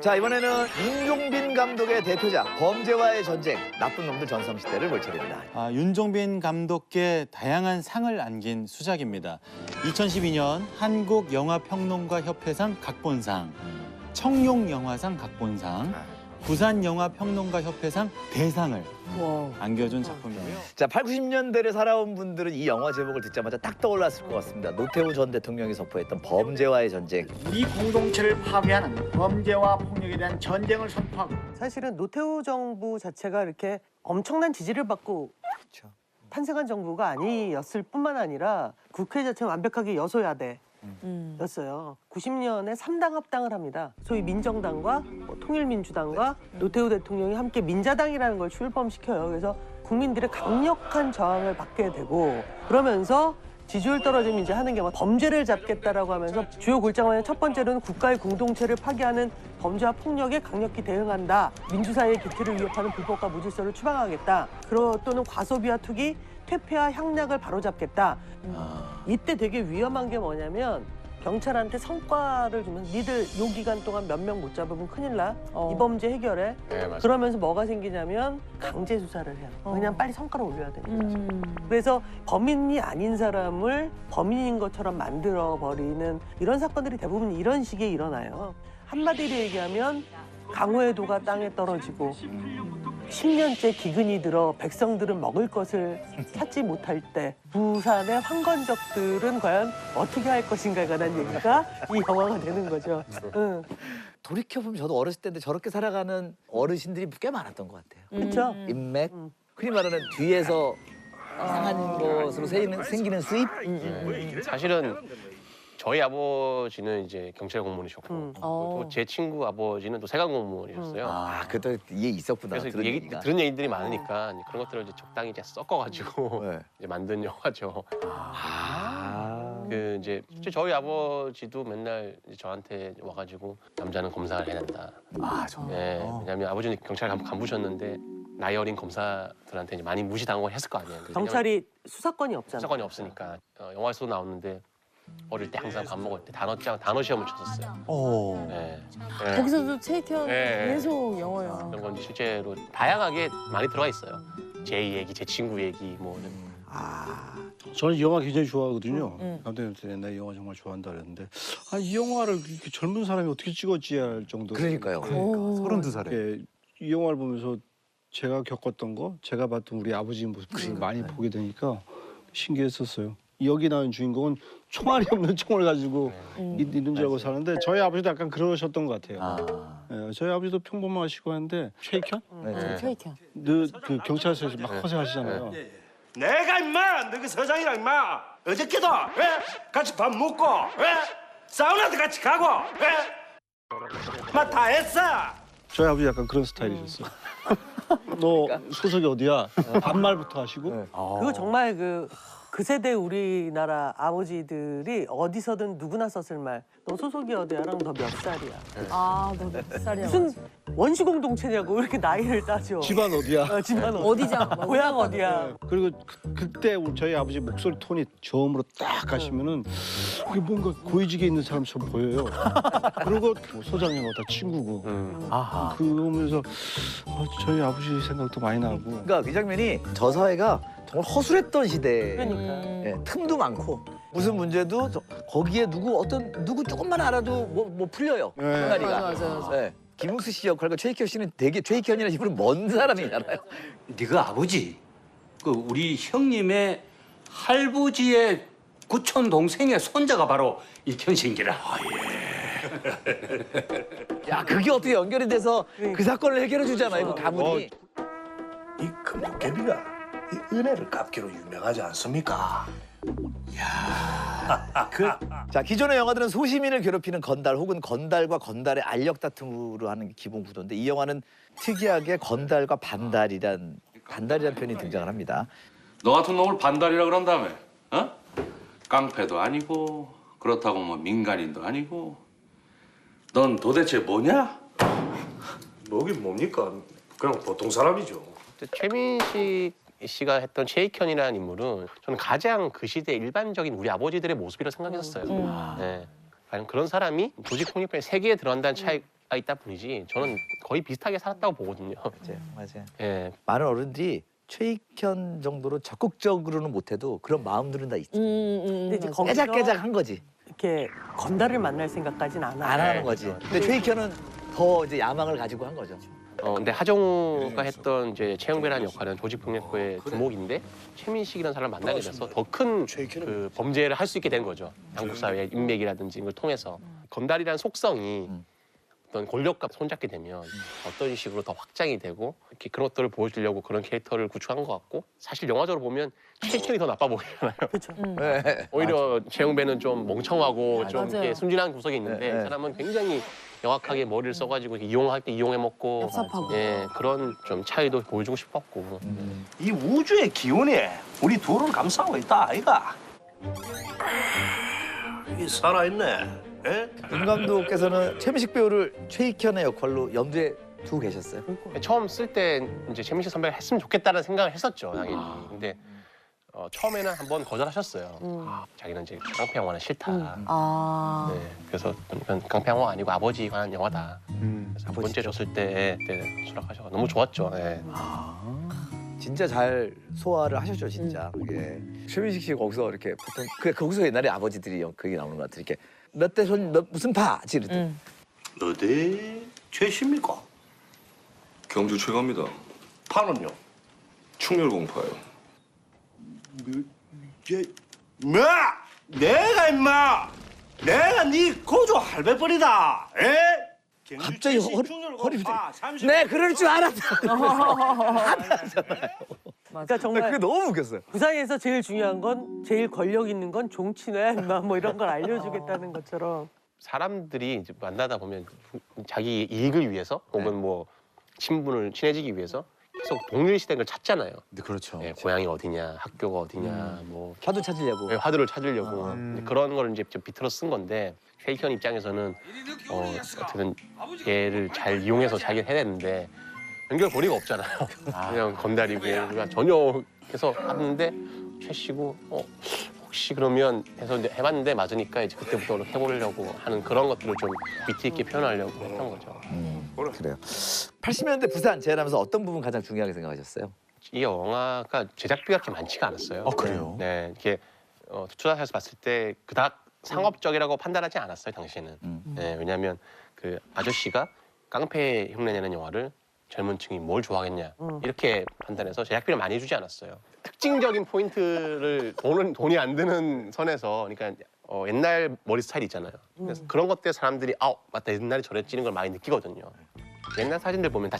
자, 이번에는 윤종빈 감독의 대표작 범죄와의 전쟁, 나쁜 놈들 전성시대를 볼 차례입니다. 윤종빈 감독께 다양한 상을 안긴 수작입니다. 2012년 한국영화평론가협회상 각본상, 청룡영화상 각본상, 부산영화평론가협회상 대상을 안겨준 작품이고요. 자, 8, 90년대를 살아온 분들은 이 영화 제목을 듣자마자 딱 떠올랐을 것 같습니다. 노태우 전 대통령이 선포했던 범죄와의 전쟁. 우리 공동체를 파괴하는 범죄와 폭력에 대한 전쟁을 선포하고 사실은 노태우 정부 자체가 이렇게 엄청난 지지를 받고 그렇죠. 탄생한 정부가 아니었을 뿐만 아니라 국회 자체가 완벽하게 여소야대였어요. 90년에 3당 합당을 합니다. 소위 민정당과 통일민주당과 노태우 대통령이 함께 민자당이라는 걸 출범시켜요. 그래서 국민들의 강력한 저항을 받게 되고, 그러면서 지지율 떨어지면 이제 하는 게 범죄를 잡겠다라고 하면서 주요 골자와는 첫 번째로는 국가의 공동체를 파괴하는 범죄와 폭력에 강력히 대응한다. 민주사회의 기틀을 위협하는 불법과 무질서를 추방하겠다. 또는 과소비와 투기, 퇴폐와 향락을 바로잡겠다. 이때 되게 위험한 게 뭐냐면 경찰한테 성과를 주면 니들 요 기간 동안 몇 명 못 잡으면 큰일 나. 이 범죄 해결해. 네, 그러면서 뭐가 생기냐면 강제 수사를 해요. 그냥 빨리 성과를 올려야 되는 거죠. 그래서 범인이 아닌 사람을 범인인 것처럼 만들어버리는 이런 사건들이 대부분 이런 식에 일어나요. 한마디로 얘기하면 강호의 도가 땅에 떨어지고 10년째 기근이 들어 백성들은 먹을 것을 찾지 못할 때 부산의 황건적들은 과연 어떻게 할 것인가에 관한 얘기가 이 영화가 되는 거죠. 응. 돌이켜보면 저도 어렸을 때인데 저렇게 살아가는 어르신들이 꽤 많았던 것 같아요. 그렇죠? 인맥, 흔히 말하는 뒤에서 이상한 것으로 생기는 수입? 사실은 저희 아버지는 이제 경찰 공무원이셨고 또 제 친구 아버지는 또 세관 공무원이셨어요. 아, 그것도 이해 있었구나. 그래서 얘기가. 들은 얘기들이 많으니까 이제 그런 것들을 이제 적당히 이제 섞어가지고 네. 이제 만든 영화죠. 그 이제 실제 저희 아버지도 맨날 이제 저한테 와가지고 남자는 검사를 해야 된다. 정말. 네, 왜냐하면 아버지는 경찰 간부셨는데 나이 어린 검사들한테 이제 많이 무시당하고 했을 거 아니에요. 경찰이 수사권이 없잖아요. 수사권이 없으니까 영화에서도 나오는데 어릴 때 항상 밥 먹을 때 단어 시험을 쳤었어요. 네. 네. 거기서도 최익현 네. 계속 영어요. 그런 건 실제로 다양하게 많이 들어가 있어요. 제 얘기, 제 친구 얘기 뭐. 저는 영화 굉장히 좋아하거든요. 감독님한테 나 영화 정말 좋아한다 그랬는데 이 영화를 이렇게 젊은 사람이 어떻게 찍었지 할 정도로. 그러니까요. 32살에. 예, 이 영화를 보면서 제가 겪었던 거, 제가 봤던 우리 아버지 모습을 많이 보게 되니까 신기했었어요. 여기 나온 주인공은 총알이 없는 총을 가지고 있는 줄 알고 사는데 저희 아버지도 약간 그러셨던 것 같아요. 예, 저희 아버지도 평범하시고 하는데 최익현? 최익현. 그 경찰서에서 막 허세하시잖아요. 내가 임마 너그 서장이랑 임마 어저께도 왜 같이 밥 먹고 왜 사우나도 같이 가고 왜 막 다 했어. 저희 아버지 약간 그런 스타일이셨어요. 너 소속이 어디야? 반말부터 하시고. 그거 정말 그 세대 우리나라 아버지들이 어디서든 누구나 썼을 말. 너 소속이 어디야랑 너 몇 살이야. 아, 너 몇 살이야? 무슨 원시 공동체냐고 이렇게 나이를 따져. 집안 어디야? 집안 어디장? 고향 어디야. 그리고 그때 저희 아버지 목소리 톤이 저음으로 딱 가시면은 이게 뭔가 고위직에 있는 사람처럼 보여요. 그리고 뭐 소장님하고 다 친구고. 그러면서 저희 아버지 생각도 많이 나고. 그러니까 그 장면이 저 사회가 정말 허술했던 시대. 그러니까. 예, 틈도 많고 무슨 문제도 거기에 누구 조금만 알아도 뭐 풀려요. 항아리가. 맞아. 예. 김웅수 씨 역할과 최익현 씨는 되게 최익현이라는 이분은 먼 사람이잖아요. 네가 아버지, 그 우리 형님의 할부지의 구촌 동생의 손자가 바로 일현신기라. 야, 그게 어떻게 연결이 돼서 그 사건을 해결해 주잖아요. 그 가문이. 이 금도깨비가 이 은혜를 갚기로 유명하지 않습니까? 자, 기존의 영화들은 소시민을 괴롭히는 건달 혹은 건달과 건달의 알력 다툼으로 하는 게 기본 구도인데 이 영화는 특이하게 건달과 반달이란 표현이 등장을 합니다. 너 같은 놈을 반달이라 그런다며? 어? 깡패도 아니고 그렇다고 뭐 민간인도 아니고 넌 도대체 뭐냐? 뭐긴 뭡니까? 그냥 보통 사람이죠. 최민식 씨가 했던 최익현이라는 인물은 저는 가장 그 시대 일반적인 우리 아버지들의 모습이라고 생각했었어요. 네. 과연 그런 사람이 조직 폭력배의 세계에 들어간다는 차이가 있다 뿐이지 저는 거의 비슷하게 살았다고 보거든요. 맞아요. 예. 많은 어른들이 최익현 정도로 적극적으로는 못해도 그런 마음들은 다 있지. 근데 이제 거기서 깨작깨작한 거지. 이렇게 건달을 만날 생각까지는 안 안 하고. 하는 거지. 근데 최익현은 더 이제 야망을 가지고 한 거죠. 근데 하정우가 했던 이제 최영배라는 역할은 조직폭력배의 두목인데 최민식이라는 사람을 만나게 돼서 더 큰 그 범죄를 할 수 있게 된 거죠. 한국 사회의 인맥이라든지 이걸 통해서 건달이라는 속성이 어떤 권력과 손잡게 되면 어떤 식으로 더 확장이 되고 이렇게 그런 것들을 보여주려고 그런 캐릭터를 구축한 것 같고 사실 영화적으로 보면 최익현이 더 나빠 보이잖아요. 그렇죠. 네. 오히려 최영배는 좀 멍청하고 좀 맞아요. 이렇게 순진한 구석이 있는데 네. 이 사람은 굉장히 명확하게 머리를 써가지고 이렇게 이용할 때 이용해 먹고 얍삽하고. 예, 그런 좀 차이도 보여주고 싶었고 이 우주의 기운이 우리 둘을 감싸고 있다 아이가. 이 살아있네. 예? 윤 감독께서는 최민식 배우를 최익현의 역할로 염두에 두고 계셨어요? 처음 쓸 때 이제 최민식 선배가 했으면 좋겠다는 생각을 했었죠 당연히. 근데 처음에는 한번 거절하셨어요. 자기는 이제 깡패 영화는 싫다. 아. 네, 그래서 이건 깡패 영화 아니고 아버지에 관한 영화다. 그래서 두 번째 줬을 때 수락하셔서 너무 좋았죠. 네. 진짜 잘 소화를 하셨죠, 진짜. 그게. 최민식 씨 거기서 이렇게 보통 거기서 옛날에 아버지들이 그게 나오는 것 같아. 이렇게 몇 대 손 무슨 파 지르듯. 어디 최씨입니까? 경주 최갑니다. 파는요? 충렬공파요. 뭐? 내가 임마 내가 네 고조 할배벌이다. 에? 갑자기 허리 네, 그럴 줄 알았다. 그러니까 정말 그게 너무 웃겼어요. 부산에서 제일 중요한 건 제일 권력 있는 건 종친회 인마 뭐 이런 걸 알려주겠다는 것처럼. 사람들이 이제 만나다 보면 자기 이익을 위해서 혹은 뭐 친분을 친해지기 위해서 계속 동일시된 걸 찾잖아요. 네, 그렇죠. 예, 고향이 어디냐, 학교가 어디냐, 뭐 화두 찾으려고. 예, 화두를 찾으려고 이제 그런 걸 이제 좀 비틀어 쓴 건데 최익현 입장에서는 어떻게든 얘를 잘 이용해서 자기가 해야 되는데 연결 고리가 없잖아요. 그냥 건달이고 우리가 전혀 해서 하는데 최 씨고 혹시 그러면 해서 이제 해봤는데 맞으니까 이제 그때부터 해보려고 하는 그런 것들을 좀 위트 있게 표현하려고 했던 거죠. 그래요. 80년대 부산 재현하면서 어떤 부분 가장 중요하게 생각하셨어요? 이 영화가 제작비가 그렇게 많지가 않았어요. 그래요? 네, 이렇게 투자사에서 봤을 때 그닥 상업적이라고 판단하지 않았어요, 당시에는. 네, 왜냐하면 그 아저씨가 깡패 흉내내는 영화를 젊은 층이 뭘 좋아하겠냐 이렇게 판단해서 제작비를 많이 주지 않았어요. 특징적인 포인트를 돈이 안 드는 선에서 그러니까 옛날 머리 스타일 있잖아요. 그래서 그런 것 때문에 사람들이 맞다 옛날에 저랬지는 걸 많이 느끼거든요. 옛날 사진들 보면 다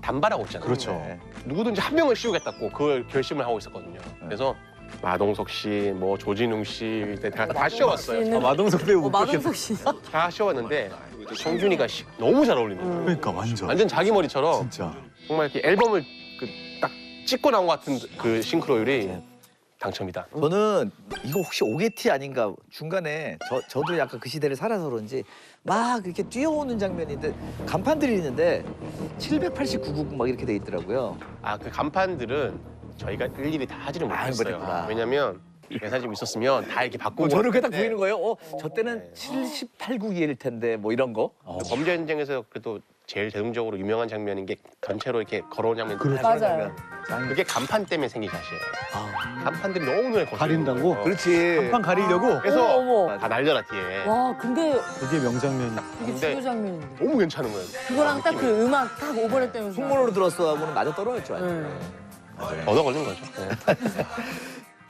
단발하고 있잖아요. 그렇죠. 네. 누구든지 한 명을 씌우겠다고 그걸 결심을 하고 있었거든요. 그래서 마동석 씨, 뭐 조진웅 씨 다 씌워봤어요. 마동석 배우 마동석 씨. 다 씌워봤는데 성준이가 너무 잘 어울리는 거예요. 그러니까 완전 자기 머리처럼 진짜. 정말 이렇게 앨범을 딱 찍고 나온 것 같은 그 싱크로율이 당첨이다. 저는 이거 혹시 오게티 아닌가 중간에 저도 약간 그 시대를 살아서 그런지 막 이렇게 뛰어오는 장면인데 간판들이 있는데 789국 막 이렇게 돼 있더라고요. 그 간판들은 저희가 일일이 다 하지는 못했어요. 못했구나. 왜냐면 회사 좀 있었으면 다 이렇게 바꾸고. 저는 그게 딱 보이는 거예요. 저 때는 78국일 텐데 뭐 이런 거. 범죄 현장에서 그래도 제일 대중적으로 유명한 장면인 게 전체로 이렇게 걸어온 장면. 맞아요. 그게 간판 때문에 생긴 샷이에요. 간판들이 너무 눈에 거슬리는 가린다고? 거예요. 그렇지. 한판 가리려고 그래서 어머. 다 날려라 뒤에. 와, 근데 그게 명장면이. 이게 근데 중요 장면인데. 너무 괜찮은 거예요. 그거랑 딱 그 음악 딱 오버랩 되면서. 풍문으로 들었어 하고는 맞아 떨어졌죠. 얻어 걸린 거죠.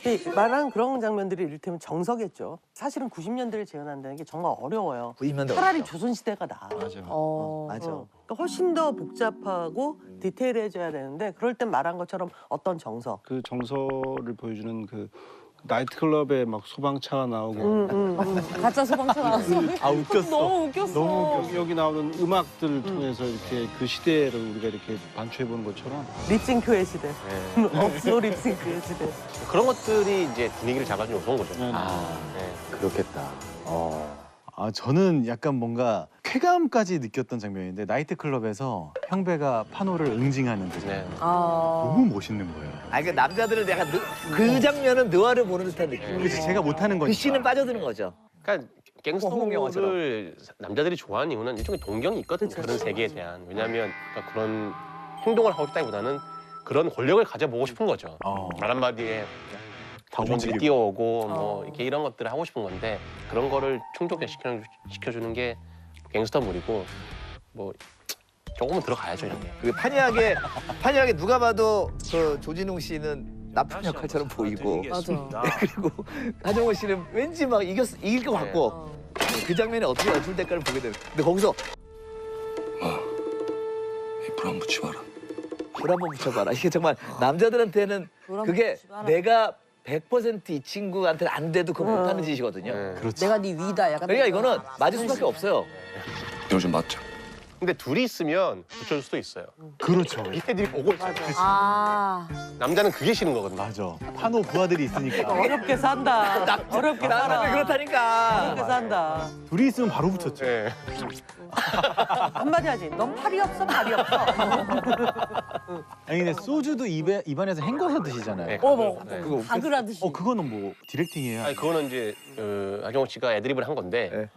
근데 말한 그런 장면들이 이를테면 정석이었죠. 사실은 90년대를 재현한다는 게 정말 어려워요. 90년대 차라리 어렵죠. 조선시대가 나아. 맞아. 맞아. 그러니까 훨씬 더 복잡하고 디테일해져야 되는데 그럴 땐 말한 것처럼 어떤 정석. 그 정서를 보여주는 그 나이트클럽에 막 소방차가 나오고 가짜 소방차 나왔어. 웃겼어. 너무 웃겼어. 여기 나오는 음악들을 통해서 이렇게 그 시대를 우리가 이렇게 반추해보는 것처럼 립싱크의 시대. 없어 립싱크의 시대. 그런 것들이 이제 분위기를 잡아주는 요소인 거죠. 네. 그렇겠다. 저는 약간 뭔가 쾌감까지 느꼈던 장면인데 나이트클럽에서 형배가 판호를 응징하는 그 장면. 네. 너무 멋있는 거예요. 그 남자들은 내가 그 장면은 느와르 보는 듯한 느낌. 그래서 제가 못하는 그 거니까. 씬은 빠져드는 거죠. 그러니까 홍콩 영화처럼. 갱스터를 남자들이 좋아하는 이유는 일종의 동경이 있거든요. 그쵸. 그런 세계에 대한. 왜냐하면 그러니까 그런 행동을 하고 싶다기보다는 그런 권력을 가져보고 싶은 거죠. 말 한마디에 도전들이 뛰어오고 뭐 이렇게 이런 것들을 하고 싶은 건데 그런 거를 충족시켜주는 게 갱스터물이고 뭐 조금은 들어가야죠 이렇게. 그 판이하게 누가 봐도 그 조진웅 씨는 나쁜 역할처럼 보이고 맞아. 그리고 하정우 씨는 왠지 막 이길 것 같고 그 장면에 어떻게 어쩔 때까지 보게 되는. 근데 거기서 불 한번 붙지 마라. 불 한번 붙여봐라. 이게 정말 남자들한테는 불 한번 그게 붙여봐라. 내가 100% 이 친구한테는 안 돼도 그거 못하는 짓이거든요. 그렇지. 내가 네 위다. 약간 그러니까 이거는 맞을 수밖에 없어요. 이거 좀 맞죠? 근데 둘이 있으면 붙여줄 수도 있어요. 그렇죠. 걔들이 보고 있잖아요. 아. 남자는 그게 싫은 거거든요. 맞아. 판호 부하들이 있으니까. 어렵게 산다. 어렵게 남자들 살아. 그렇다니까. 어렵게 산다. 둘이 있으면 바로 붙였죠. 네. 한마디 하지. 넌 팔이 없어, 발이 없어. 아니 근데 소주도 입안에서 헹궈서 드시잖아요. 네, 어머. 네. 그거 가글하듯이. 그거는 뭐 디렉팅이에요? 아니 그거는 이제 하정우 씨가 애드립을 한 건데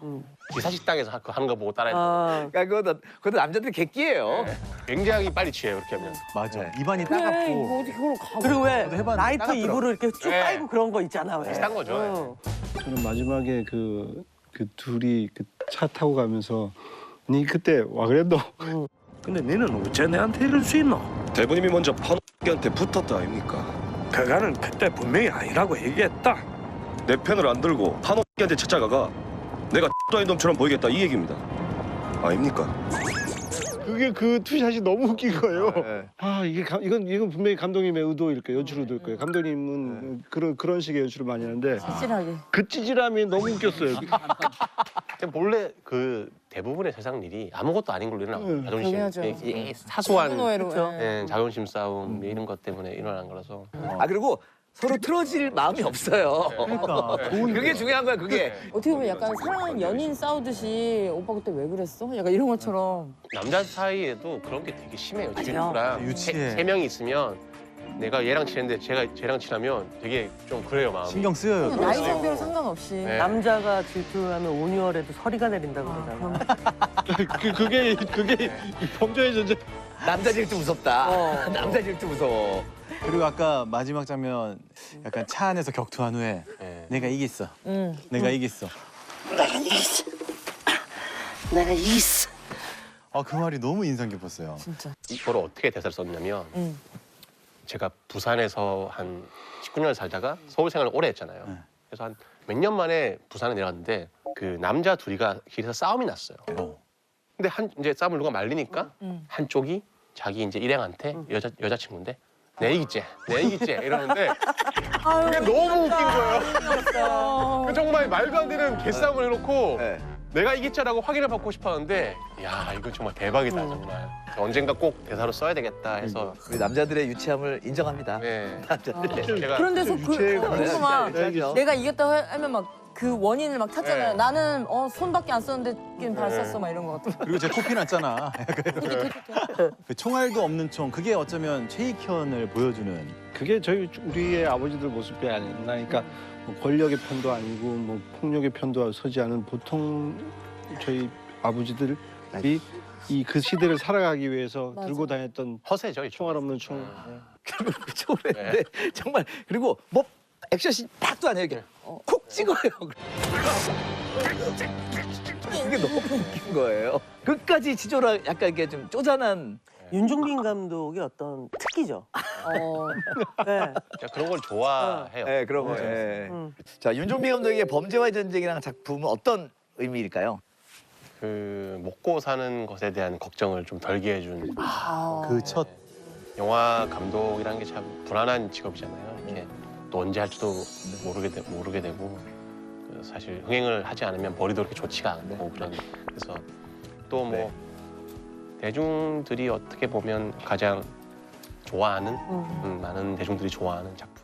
기사식당에서 그거 하는 거 보고 따라했는데 그러니까 그것도 남자들 객기예요. 굉장히 빨리 취해요 그렇게 하면. 맞아. 네. 입안이 그래, 이거 따갑고. 어떻게 그걸 가고. 그리고 왜 저도 해봤는데 라이터 따갑더라고. 입으로 이렇게 쭉 네. 빨고 그런 거 있잖아. 왜. 비슷한 거죠. 어. 저는 마지막에 그 둘이 그 차 타고 가면서 니 그때 와 그랬노? 근데 너는 어째 내한테 이럴 수 있노? 대부님이 먼저 판호한테 붙었다 아닙니까? 그가는 그때 분명히 아니라고 얘기했다. 내 편을 안 들고 판호한테 찾아가가 내가 X도인 놈처럼 보이겠다 이 얘기입니다. 아닙니까? 그게 그 투샷이 너무 웃긴 거예요. 네. 아 이건 분명히 감독님의 의도일 거예요. 연출 의도일 거예요. 감독님은 그런 식의 연출을 많이 하는데 찌질하게. 그 찌질함이 너무 웃겼어요. 근데 본래 그 대부분의 세상 일이 아무것도 아닌 걸로 일어나고 자존심, 당연하죠. 이 사소한 노예로. 그쵸. 자존심 싸움 이런 것 때문에 일어난 거라서. 아 그리고 서로 틀어질 마음이 없어요. 그러니까 그게 중요한 거야. 그게. 어떻게 보면 약간 사랑하는 연인 싸우듯이 오빠 그때 왜 그랬어? 약간 이런 것처럼. 남자 사이에도 그런 게 되게 심해요. 친구랑 유치해. 세 명이 있으면 내가 얘랑 친했는데 제가 쟤랑 친하면 되게 좀 그래요 마음이. 신경 쓰여요. 나이 성별 상관없이. 네. 남자가 질투하면 온유월에도 서리가 내린다고 그러잖아. 그게 범죄의 전제. 남자 질투 무섭다. 남자 질투 무서워. 그리고 아까 마지막 장면 약간 차 안에서 격투한 후에 네. 내가 이겼어. 응. 내가 이겼어. 내가 이겼어. 그 말이 너무 인상 깊었어요. 진짜. 이걸 어떻게 대사를 썼냐면 응. 제가 부산에서 한 19년을 살다가 서울 생활을 오래 했잖아요. 네. 그래서 한 몇 년 만에 부산에 내려갔는데 그 남자 둘이가 길에서 싸움이 났어요. 근데 이제 싸움을 누가 말리니까 한쪽이 자기 이제 일행한테 여자친구인데 내 이기지 이러는데 그게 너무 웃긴 거예요. 그 정말 말도 안 되는 개싸움을 해놓고 네. 내가 이기자라고 확인을 받고 싶었는데 야 이건 정말 대박이다 정말. 언젠가 꼭 대사로 써야 되겠다 해서 우리 남자들의 유치함을 인정합니다. 네. 남자들의. 제가 그런 데서 궁금한. 유치하죠. 내가 이겼다고 하면 막 그 원인을 막 찾잖아요. 나는 손밖에 안 썼는데 발 썼어 막 이런 거 같아. 그리고 제 코피 났잖아. 그 총알도 없는 총. 그게 어쩌면 최익현을 보여주는. 그게 우리의 아버지들 모습이 아니나. 그러니까 뭐 권력의 편도 아니고 뭐 폭력의 편도 서지 않은 보통 저희 아버지들이 이 그 시대를 살아가기 위해서 맞아. 들고 다녔던 허세죠. 총알 없는 총. 결국 그쪽으로 했는데 정말 그리고 뭐 액션씬 팍도 아니에요. 이렇게 콕 찍어요. 이게 너무 웃긴 거예요. 끝까지 지조라 약간 이게 좀 쪼잔한. 윤종빈 감독의 어떤 특기죠. 네. 제가 그런 걸 좋아해요. 네, 그런 거. 자, 윤종빈 감독의 범죄와의 전쟁이라는 작품은 어떤 의미일까요? 그 먹고 사는 것에 대한 걱정을 좀 덜게 해준 그 첫 영화 감독이라는 게 참 불안한 직업이잖아요. 이렇게 또 언제 할지도 모르게 되고 사실 흥행을 하지 않으면 머리도 그렇게 좋지가 않고 그래서 또 뭐 대중들이 어떻게 보면 가장 좋아하는 많은 대중들이 좋아하는 작품.